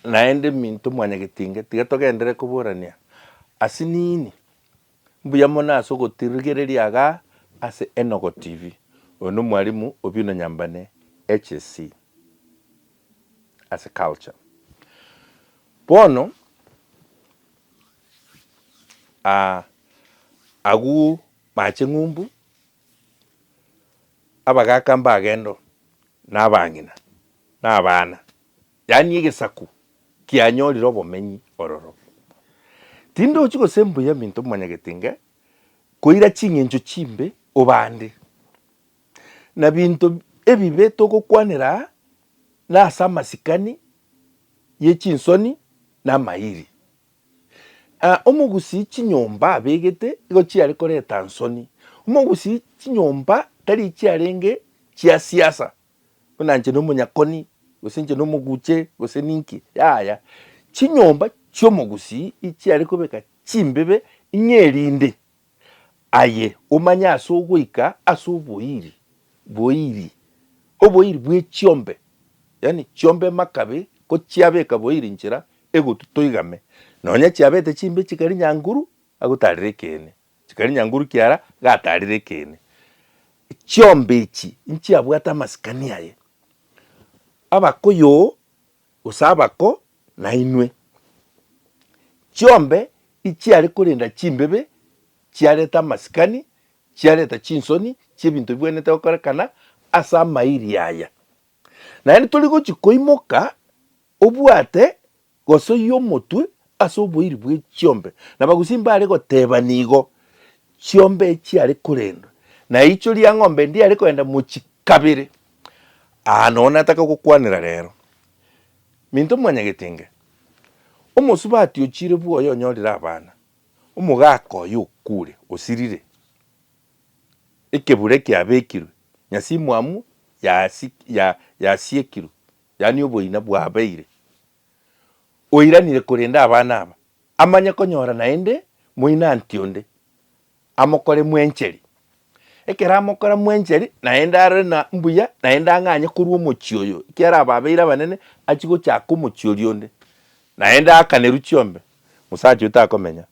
naende minto mwanya gitinge tiga togendere kuburania ase nini mbuya mono ase ogotirigereriaga ase Enogo TV ono mwalimu Obino Nyambane HSC ase culture bono agu mache ng'umbu abagaka mbagendo nabang'ina nabana yani egesaku kianyorire obomenyi ororo tinde ochi gosembuya minto mwanyagetinge koira ching'encho chimbe obande na binto ebibe togokwanera na ase amasikani ye chinsoni na mairi omogusi chinyomba abegete igo chiare koreta nsoni omogusi chinyomba tari chiarenge chia siasa onanje no munyakoni gosenje no muguche gose ninki yaya chinyomba chiomogusi ichiare kobeka chimbebe ingerinde aye omanya ase ogoika ase oboiri oboiri bwe chiombe yani chiombe makabe ko chiabeka boiri nchira egotutoigame nonya chiabete chimbe chikari nyanguru agotarire kene chikari nyanguru kiara gatarire kene chiombe ichi nchiabwata masikani aye abakoyo osabako na inwe chiombe ichiare korinda chimbebe chiareta masikani chiareta chinsoni chibinto bibwenete gokorekana asa mairi aya naende tori gochi koimoka obwate goso yomotwe ase oboiri bwe chiombe na bagusimba are goteba nigo chiombe chiare korenda na icho ria ng'ombe ndiare koenda mochikabire nona taka gokwanera rero minto mwanyagetinge omosubati ochire bwoyo onyorire abana omogaka oyo okure osirire ekebure kiabekirwe nyasimwamu yasiekirwe yani oboina bwabeire oiranire korenda abana aba amanya konyora naende moina antionde amokore mwencheri ekera amokora mwencheri naende are na mbuya naende ang'anye korwa omochioyo kiara ababeire abanene achigochaka omochiori onde naende akaneru chiombe musacha utakomenya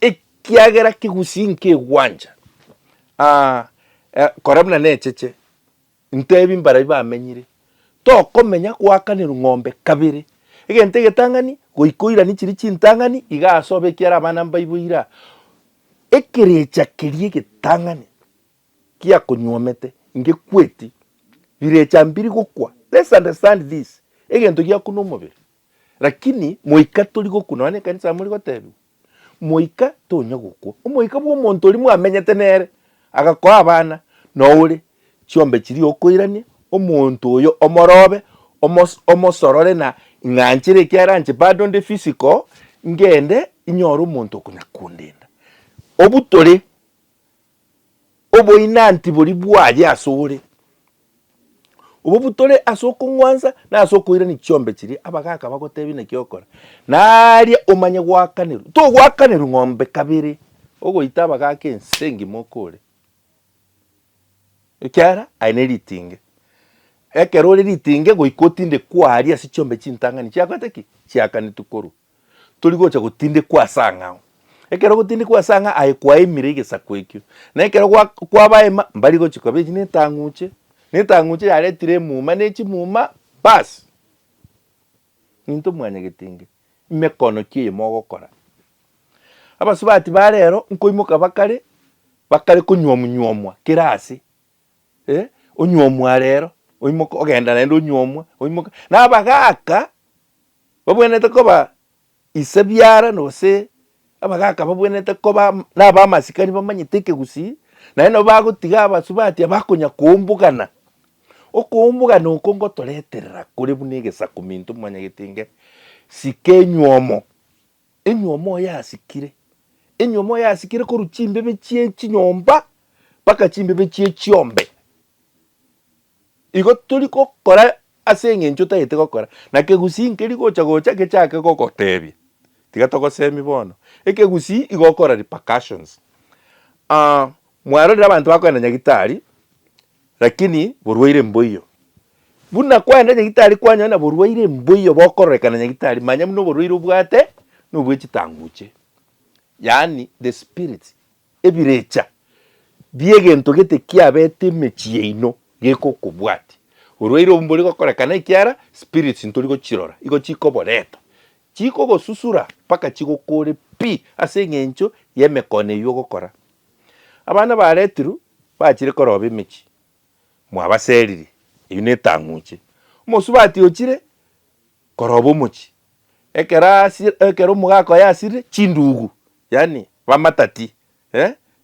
ekiagera kigusi nkegwanja korabuna necheche ntebi mbara bamenyire tokomenya gwakaneru ng'ombe kabere egente getang'ani goikoirani chiri chintang'ani igasobe kiara abana mbaiboira ekerecha kerie getang'ani kia konywomete inge kweti birecha mbiri gokwa. Let's understand this egento gia kuno mobere lakini moika tori gokuna wane kanisa muri gotebi moika tonya gokwa omoika bwo omonto ori mwamenyete nere agakora abana no uri chiombe chiri okoirani omonto oyo omorobe omosorore na ng'anchire kiaranche bado nde physical ngende inyoro omonto kunyakundenda obutore oboinanti bori bwaye asore obutore asoko ngwanza na asoko irani chiombe chiri abagaka bagotebi ne kiokora naria omanye gwakaneru to gwakaneru ng'ombe kabiri ogoita abagaka ensengi mokore ekiara aine ritinge ekerore ritinge goikotinde kwaria ase chiombe chintang'ani chiagateki chiakani tukoru tori gocha gotinde kwasang'ao ekero gotinde kwasang'a aye kwaimire egesaku ekio na ekero kwabaema mbari gochika bechi netang'uche yaretire muma nechi muma bas into mwanyagetinge mekono kie mogokora abasubati barero nkoimoka bakare kunyomwa kirasi onyomwa rero oimoka ogenda nendo onyomwa oimoka na abagaka babwenete koba isabyara nose abagaka babwenete koba naba masikani bamanyiteke gusi na eno bagotiga abasubati abakonya kumbugana okumbugana okongo toreterera kuri bunege sakuminto mwanyagetinge sikenywomo enywomo yasikire ko ruchimbe bechie chinyomba paka chimbe bechie chiombe igo turi kokora aseng'encho taete gokora na kegusi nkeri gocha kechake gogotebi tiga togosemi bono ekegusi igokora repercussions mwarorera abantu bakwenda nyagitari lakini burwaire mboyo buna kwenda nyagitari kwanyona borwaire mbuyo bokorekana nyagitari manya muno borwaire ubwate nubwe chitanguche. Yani the spirit ebirecha biegento gete kiabete mechieino geko kubwati urwaire umbori gokorekana ikiara spirits ntori gochirora igo chiko boreta chiko gosusura paka chiko kore pi ase ngencho yemekone yo gokora abana baretiru bachire korobe michi mwabaseriri ine tanguche mosubati ochire korobo mochi ekero mugako yasire chindugu yani bamatati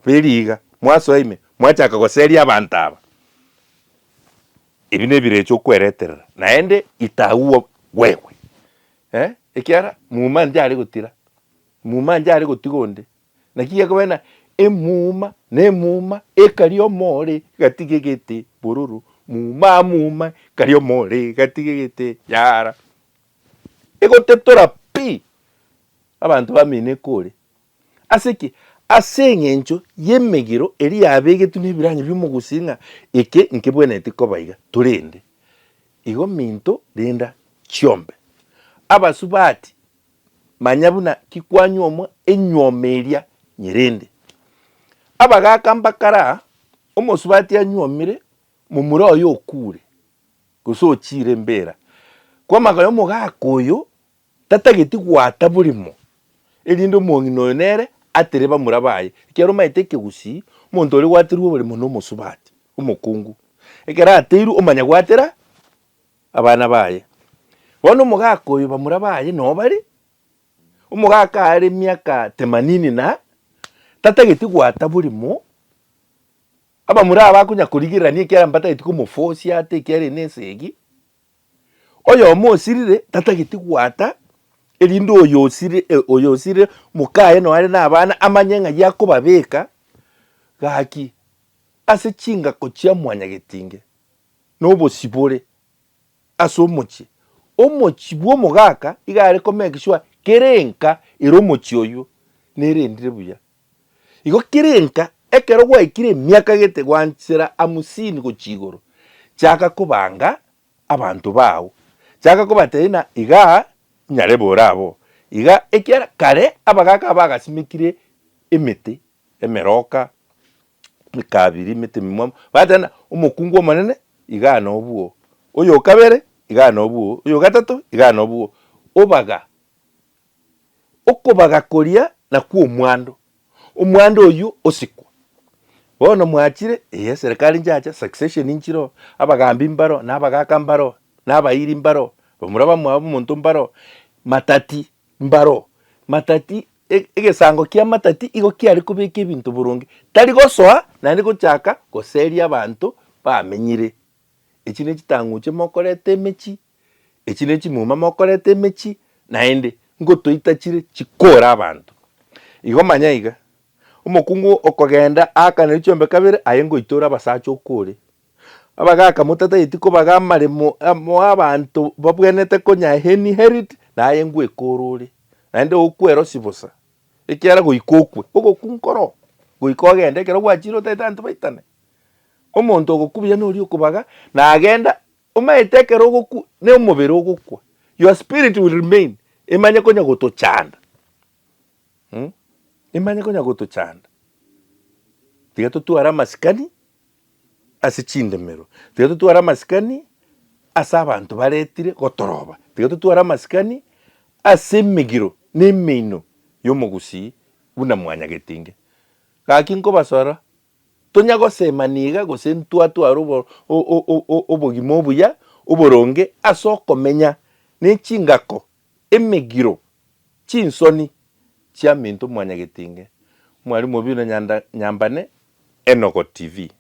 beriga mwasoime mwachaka goseria abantaba ibine birecho kwereterera naende itauo wewe ekiara muma njari gutira muma njari gutigonde nakiye kwena emuma nemuma ekario more gatigegete bururu muma kario more gatigegete yara egotetora pi abantu bamine kore aseki asengencho yemegiro eri yabege tunibiranye byumugusinga eke nkebwenete kobaiga turende igo minto renda chiombe abasubati manyabuna kikwanyomwa enyomeria nyerende abagaka mbakara omosubati anyomire mumuro yo okure gusochire mbera kwa magayo mugakoyo tatageti gwata burimo erindo mongino nere atereba murabaye kero maiteke gusi muntu ori gwatirwo buri muno musubati umukungu ekera ateiru omanya gwatera abana baye bono mugakoyo bamurabaye no bari umugaka ari miaka 80 na tatageti gwata burimo aba muraba kunya kurigirania kera mbata itiku mufosi ate kere nesegi oyo mosirire tatageti gwata erindo oyosire mukaye no ari nabana amanyenga yakobabeka gaki ase chinga kochia mwanya getinge no bosibore aso omochi bwo mugaka igare komekishwa kerenka iromochi oyo nerendire buya igo kerenka ekero gwaikire miaka gete gwanchira amusini gochigoro chaka kubanga abantu bawo chaka kubatena iga nyare borabo iga ekiara kare abagaka bagasimikire emete emeroka mikabiri mete mimwamo batana umukungu manene iga no buo oyo kabere iga no buo oyo gatatu iga no buo obaga okobaga koria na ku omwando oyo osikwa bono mwachire serikali njacha succession inchiro abagambi mbaro nabagaka mbaro nabayiri mbaro bamuraba mwabo muntu mbaro matati mbaro matati egesango kia matati igo kiari kubeka ebintu burungi tari gosoa nandi gochaka goseria abantu bamenyire ekine kitanguche mokorete mechi ekine kimuma mokorete mechi naende ngotoitachire chikora abantu igo manya iga umukungu okogenda akana chiombe kabere ayengo itora basacho okore abagaka mutata itiko bagamare mo abantu babwenete konya heni herit na ayengo ekorore naende okwero sibosa ekiara goikokwe ogokunkoro goikogende kero gwachiro tetantu baitane omonto ogokubya nori okubaga na agenda omaitekero ogoku ne omobere ogokwa your spirit will remain emanye konya gotochanda emanye konya gotochanda tiga tutuara masikani ase chindemero tiga tutuara masikani ase abantu baretire gotoroba tiga tutuara masikani ase emegiro nemeino yomogusi buna mwanya getinge gaki nkobasora tonya gosemaniga gosentwatwara obogima obuya oboronge ase okomenya nechingako emegiro chinsoni chia minto mwanya getinge mwari mobino nyambane Enogo TV.